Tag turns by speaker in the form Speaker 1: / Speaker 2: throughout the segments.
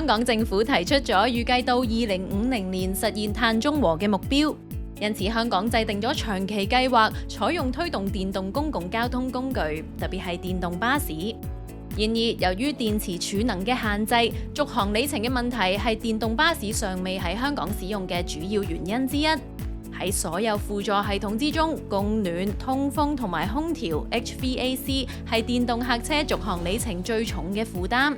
Speaker 1: 港政府提出咗預計到2050年實現碳中和嘅目標，因此香港制定咗長期計劃，採用推動電動公共交通工具，特別係電動巴士。然而，由於電池儲能嘅限制，續航里程嘅問題係電動巴士尚未喺香港使用嘅主要原因之一。喺所有輔助系統之中，供暖、通風同埋空調 HVAC 係電動客車續航里程最重嘅負擔，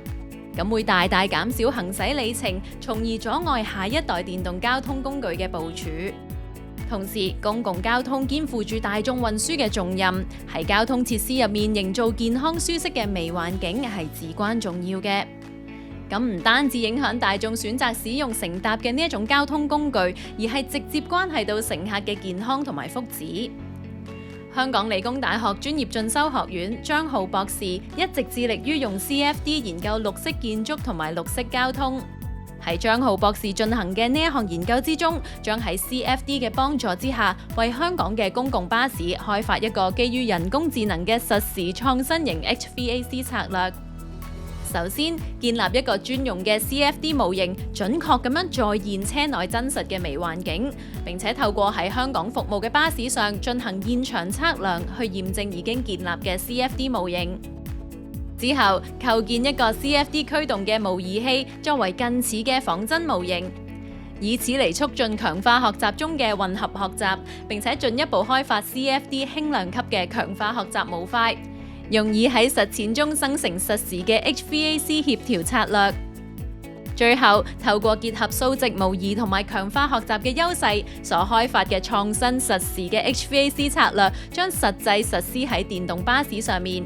Speaker 1: 咁會大大減少行駛里程，從而阻礙下一代電動交通工具嘅部署。同時，公共交通肩負住大眾運輸嘅重任，喺交通設施入面營造健康舒適嘅微環境係至關重要嘅。咁唔單止影響大眾選擇使用乘搭嘅呢一種交通工具，而係直接關係到乘客嘅健康同埋福祉。香港理工大學專業進修學院張浩博士一直致力於用 CFD 研究綠色建築同埋綠色交通。喺張浩博士進行嘅呢一項研究之中，將喺 CFD 嘅幫助之下，為香港嘅公共巴士開發一個基於人工智能嘅實時創新型 HVAC 策略。首先，建立一個專用嘅 CFD 模型，準確咁樣再現車內真實嘅微環境，並且透過喺香港服務嘅巴士上進行現場測量，去驗證已經建立嘅 CFD 模型。之後，構建一個 CFD 驅動嘅模擬器，作為近似嘅仿真模型，以此嚟促進強化學習中嘅混合學習，並且進一步開發 CFD 輕量級嘅強化學習模塊，用以喺實踐中生成實時嘅 HVAC 協調策略。最後，透過結合數值模擬同埋強化學習嘅優勢，所開發嘅創新實時嘅 HVAC 策略，將實際實施喺電動巴士上面，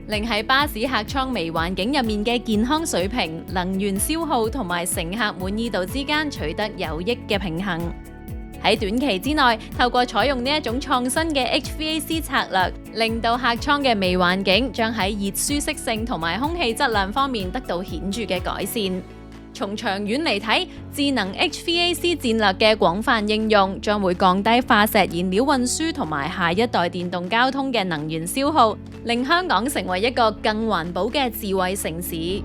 Speaker 1: 令喺巴士客艙微環境入面嘅健康水平、能源消耗同埋乘客滿意度之間取得有益嘅平衡。喺短期之內，透過採用呢一種創新嘅 HVAC 策略，令到客艙嘅微環境將喺熱舒適性同埋空氣質量方面得到顯著嘅改善。從長遠嚟睇，智能 HVAC 戰略嘅廣泛應用將會降低化石燃料運輸同埋下一代電動交通嘅能源消耗，令香港成為一個更環保嘅智慧城市。